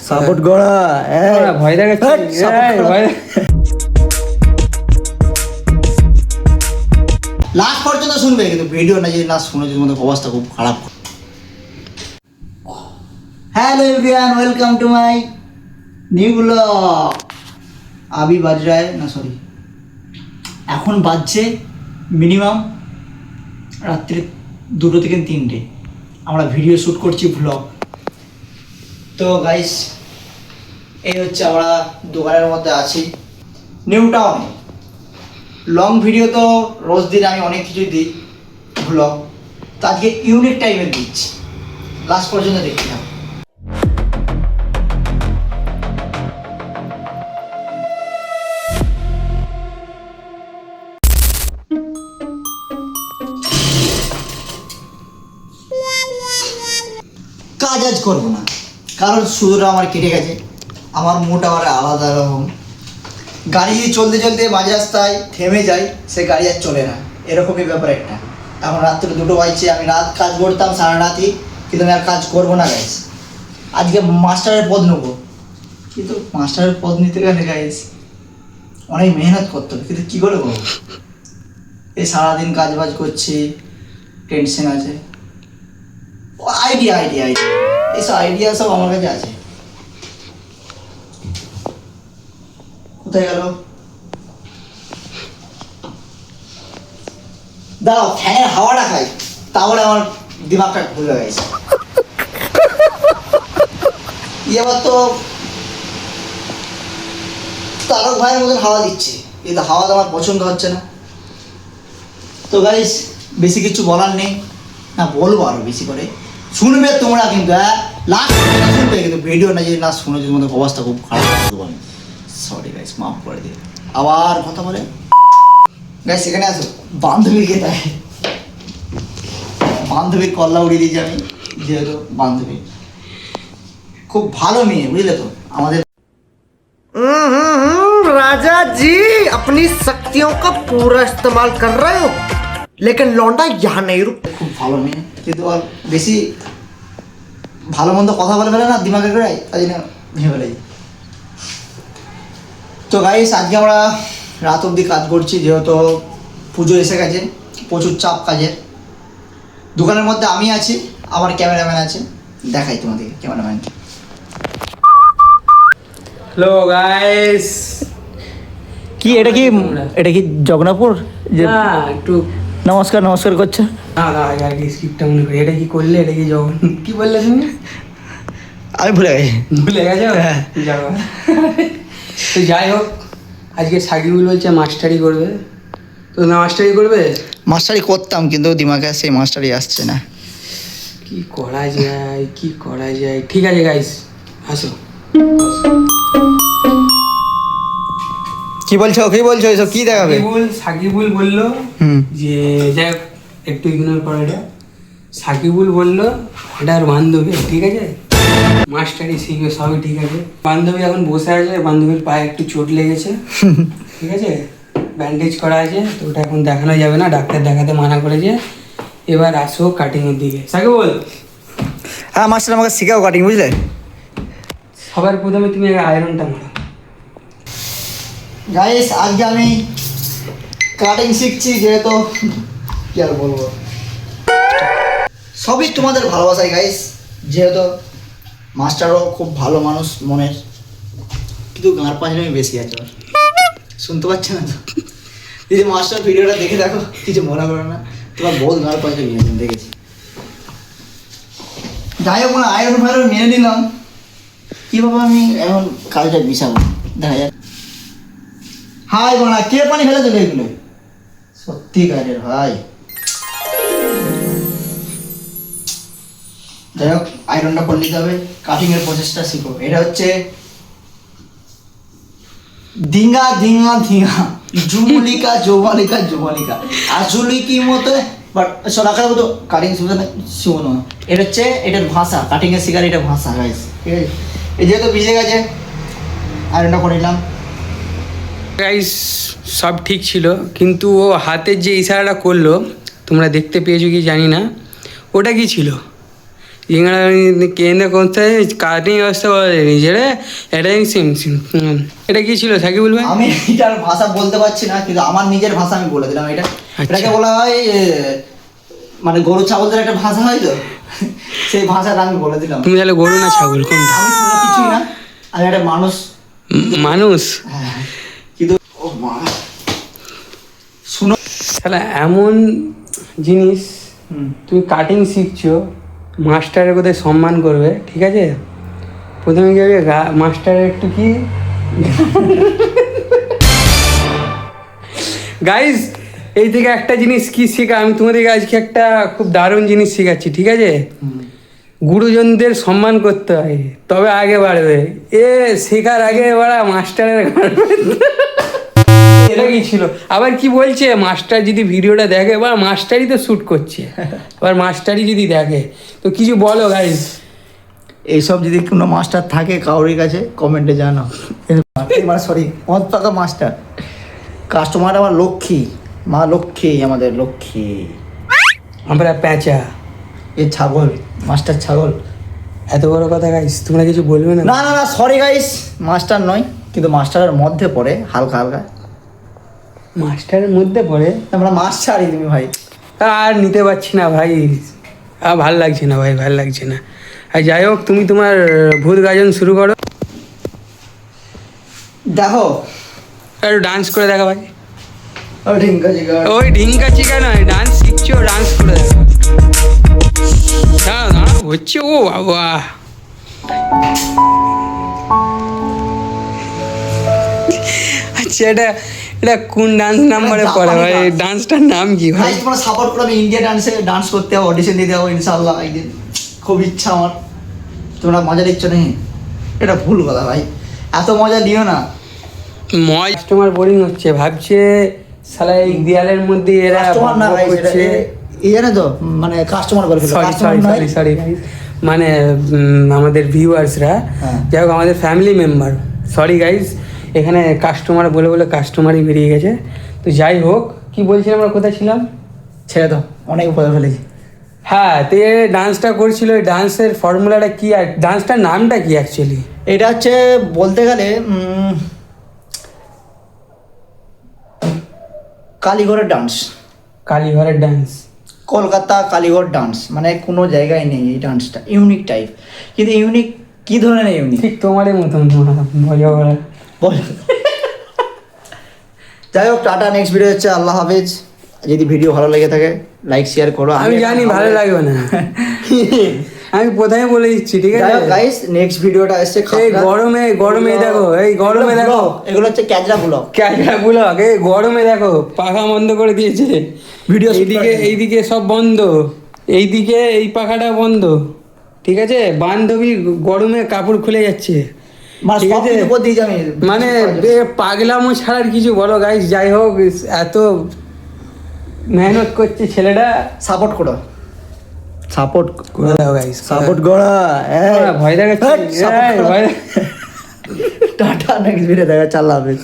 Support করা ভয় দেখাচ্ছি লাস্ট পর্যন্ত শুনবে, কিন্তু ভিডিও না যদি না শুনে যদি তোমাদের অবস্থা খুব খারাপ। Hello everyone, welcome to my new blog. আবি বাজ রায় না সরি এখন বাজছে মিনিমাম রাত্রি 2টো থেকে 3টে। আমরা ভিডিও শ্যুট করছি, ভ্লগ। তো গাইস, এই হচ্ছে আমরা দোকানের মধ্যে আছি নিউ টাউনে। লং ভিডিও তো রোজ দিন আমি অনেক কিছু দিই ভ্লগ, তো আজকে ইউনিক টাইমের দিচ্ছি, লাস্ট পর্যন্ত দেখতে হবে। কাজ আজ করবো না, কারণ সুদটা আমার কেটে গেছে। আমার মুড আবার আলাদা রকম। গাড়ি চলতে চলতে মাঝ রাস্তায় থেমে যায়, সে গাড়ি আর চলে না, এরকমই ব্যাপার একটা। এখন রাত্রে 2টো বাজছে, আমি রাত কাজ করতাম সারা রাতই, কিন্তু আমি আর কাজ করবো না গাইস। আজকে মাস্টারের পদ নেবো, কিন্তু মাস্টারের পদ নিতে গেলে গাইস অনেক মেহনত করতে হবে, কিন্তু কী করে করবো? এই সারাদিন কাজ বাজ করছি, টেনশন আছে। আইডিয়া আইডিয়া আইডিয়া এইসব আইডিয়া সব আমার কাছে আছে। কোথায় গেল? দাঁড়াও, ফ্যানের হাওয়াটা খাই, তাহলে আমার দিমাগটা ভুলে গেছে। এবার তো তারক ভাইয়ের মতন হাওয়া দিচ্ছে, কিন্তু হাওয়া তো আমার পছন্দ হচ্ছে না। তো গাইস, বেশি কিছু বলার নেই, না বলবো আরো বেশি করে শুনবে তোমরা, কিন্তু লাস্ট শুনবে, কিন্তু ভিডিও না যদি না শুনে যদি তোমাদের অবস্থা খুব খারাপ করে দেবো আমি। সরি গাইস, মাফ করে দিই। আবার কথা বলে গাইস, এখানে আসো। বান্ধবীকে দেয়, বান্ধবীর কল্লা উড়িয়ে দিয়েছি আমি, যেহেতু বান্ধবী খুব ভালো মেয়ে, বুঝলে তো আমাদের। राजा जी अपनी शक्तियों का पूरा इस्तेमाल कर रहे हो, लेकिन लौंडा यहाँ नहीं रुक। খুব ভালো মেয়ে, কিন্তু আর বেশি ভালো মন্দ কথা বলে ফেলে না, দিমাগে করে তাই জন্য ভেবে ফেলে। তো গাইস, আজকে আমরা রাত অবধি কাজ করছি, যেহেতু পুজো এসে গেছে, প্রচুর চাপ কাজের। দোকানের মধ্যে আমি আছি, আমার ক্যামেরাম্যান আছে, দেখাই তোমাদেরকে ক্যামেরাম্যান। হ্যালো গাইস, কি এটা কি জগন্নাথপুর যে না একটু নমস্কার নমস্কার করছে? না না আগে স্ক্রিপ্টটা মনে করি, এটা কি করলে, এটা কি যখন কি বললে তুমি? আমি ভুলে গেছি। ভুলে গেছো? হ্যাঁ। যাও। তো যাই হোক, আজকে সাকিবুল বলছে মাস্টারি করবে, তো না মাস্টারি করবে? মাস্টারি করতাম, কিন্তু দিমাগে সেই মাস্টারি আসছে না। কি করা যায়, কি করা যায়? ঠিক আছে গাইস, আসো। কি বলছো এসব কি দেখাবে? সাকিবুল বললো যে যাই হোক, একটু ইগনোর করো এটা। সাকিবুল বললো এটা আর বান্ধবী, ঠিক আছে, মাস্টারি শিখবে, সবই ঠিক আছে। বান্ধবী এখন বসে আছে, বান্ধবীর পায়ে একটু চোট লেগেছে, ঠিক আছে, ব্যান্ডেজ করা আছে, তো ওটা এখন দেখানো যাবে না, ডাক্তার দেখাতে মানা করেছে। এবার আসো কাটিংয়ের দিকে। সাকিবুল, হ্যাঁ মাস্টার, আমাকে শিখাও কাটিং, বুঝলে? সবার প্রথমে তুমি আয়রনটা মারো। গাইস, আজকে আমি কাটিং শিখছি, যেহেতু কি আর বলবো, সবই তোমাদের ভালোবাসায় গাইস। যেহেতু মাস্টারও খুব ভালো মানুষ মনের, কিন্তু গাঁর পাঁচড়ামি বেশি আছে ওর। শুনতে পাচ্ছে না তো? যদি মাস্টার ভিডিওটা দেখে দেখো, কিছু মনে করো না, তোমার বহুত গাঁর পাঁচড়ামি আছে, দেখেছি। যাই হোক, আয়রন ফায়রন মেনে নিলাম, কীভাবে আমি এখন কাজটা বিছাবো দেখা যাক। হাই বোনা, কে পানি ফেলে দিল এগুলো? সত্যি কাজের ভাই। যাই হোক, আয়রনটা করে নিতে হবে, কাটিং এর প্রসেসটা শিখো। এটা হচ্ছে ধিঙ্গা ধিঙ্গা ধিঙ্গা, জুমলিকা জোমালিকা জোমালিকা, আসলে কি মতো বাট সরাকার মতো কাটিং শিখতে না শুনো। এটা হচ্ছে এটার ভাষা, কাটিং এর শিকার এটা ভাষা গাইস, ঠিক আছে? এই যেহেতু ভিজে গেছে, আয়রনটা করে নিলাম। গাইস, সব ঠিক ছিল, কিন্তু ও হাতের যে ইশারাটা করলো, তোমরা দেখতে পেয়েছো কি জানি না, ওটা কি ছিল? ইংরা কেন্দ্র করতে কাটিং অবস্থা বলেনি যে রে এটাই এটা কি ছিল সাকিবুল ভাই? আমি এটার ভাষা বলতে পারছি না, কিন্তু আমার নিজের ভাষা আমি বলে দিলাম। এটাকে বলা হয় মানে গরু ছাগলদের একটা ভাষা হয় তো, সেই ভাষাটা আমি বলে দিলাম। তুমি তাহলে গরু না ছাগল কোনটা? আমি কোনো কিছুই না, আমি একটা মানুষ। মানুষ? হ্যাঁ, কিন্তু ও মা, শুনো তাহলে এমন জিনিস তুমি কাটিং শিখছো, মাস্টারের কোথায় সম্মান করবে, ঠিক আছে? প্রথমে কি হবে, মাস্টারের একটু কি গাইজ এই থেকে একটা জিনিস কি শেখা, আমি তোমাদেরকে আজকে একটা খুব দারুণ জিনিস শেখাচ্ছি, ঠিক আছে? গুরুজনদের সম্মান করতে হয়, তবে আগে বাড়বে। এ শেখার আগে বাড়া মাস্টারের এটা কি ছিল? আবার কি বলছে, মাস্টার যদি ভিডিওটা দেখে, বা মাস্টারই তো শ্যুট করছে, আবার মাস্টারই যদি দেখে, তো কিছু বলো গাইজ। এইসব যদি কোনো মাস্টার থাকে কাউরির কাছে কমেন্টে জানাও। মানে সরি, মদ পাকা মাস্টার। কাস্টমার আমার লক্ষ্মী, মা লক্ষ্মী, আমাদের লক্ষ্মী। আমরা প্যাঁচা, এ ছাগল, মাস্টার ছাগল। এত বড় কথা গাইস, তোমরা কিছু বলবে না? না না না, সরি গাইস, মাস্টার নয়, কিন্তু মাস্টারের মধ্যে পড়ে হালকা হালকা। মাস্টারের মধ্যে পড়ে আমরা মাস ছাড়ি তুমি ভাই। আর নিতে পারছি না ভাই, আর ভাল লাগছে না ভাই, ভাল লাগছে না। আর যাই হোক, তুমি তোমার ভূত গাজন শুরু করো। দেখো, একটু ডান্স করে দেখা ভাই। ও ঢিঙ্কা জিগা। ওই ঢিঙ্কা চিকা নয়, ডান্স শিখছো, ডান্স করে দেখো। দাঁড়া দাঁড়া, হচ্ছে ও বাবা। আচ্ছা, এটা এটা কোন ডান্স নাম্বারে পড়ে ভাই? ডান্সটার নাম কি ভাই? ভাই তোমরা সাপোর্ট করো, আমি ইন্ডিয়া ডান্সে ডান্স করতে হবে, অডিশন দিতে হবে ইনশাআল্লাহ একদিন। খুব ইচ্ছা আমার। তোমরা মজা নিচ্ছ নেই, এটা ভুল কথা ভাই, এত মজা নিও না। কাস্টমার বোরিং হচ্ছে, ভাবছে শালা এই দেয়ালের মধ্যে এরা কাস্টমার না ভাই, করছে। এই জানে তো, মানে কাস্টমার বলে ফেলো। সরি মানে আমাদের ভিউয়ার্সরা, হ্যাঁ। যাই হোক আমাদের ফ্যামিলি মেম্বার, সরি গাইজ, এখানে কাস্টমার বলে বলে কাস্টমারই বেরিয়ে গেছে। তো যাই হোক, কি বলছিলাম, আমরা কোথায় ছিলাম? ছেড়ে দাও, অনেক বলে ফেলেছি। হ্যাঁ, তো এ ডান্সটা করছিল, ওই ডান্সের ফর্মুলাটা কি, আর ডান্সটার নামটা কি অ্যাকচুয়ালি? এটা হচ্ছে বলতে গেলে কালীঘরের ডান্স। কালীঘরের ডান্স? কলকাতা কালীঘর ডান্স, মানে কোনো জায়গায় নেই এই ডান্সটা, ইউনিক টাইপ। কিন্তু ইউনিক কি ধরনের ইউনিক ঠিক তোমারই মতন মজা করা। বল। যাই হোক, টাটা, নেক্সট ভিডিও হচ্ছে, আল্লাহ হাফেজ। যদি ভিডিও ভালো লেগে থাকে লাইক শেয়ার করো। আমি জানি ভালো লাগবে না, আমি প্রথমে বলে দিচ্ছি, ঠিক আছে গাইস? নেক্সট ভিডিওটা আসছে এই গরমে, গরমে দেখো, এই গরমে দেখো, এগুলো হচ্ছে ক্যাজরা ব্লগ। ক্যামেরা ব্লগ, এই গরমে দেখো, পাখা বন্ধ করে দিয়েছে ভিডিও এইদিকে সব বন্ধ, এইদিকে এই পাখাটা বন্ধ, ঠিক আছে? বান্ধবী গরমে কাপড় খুলে যাচ্ছে, ঠিক আছে? মানে পাগলামো ছাড়ার কিছু বলো গাইস। যাই হোক, এত মেহনত করছে ছেলেটা, সাপোর্ট করো, সাপোর্ট করে দাও গাইস, সাপোর্ট করো। ভয় দেখাচ্ছি, ভয়। টাটা, নেক্সট ভিডিও দেখা, আল্লাহ হাফেজ।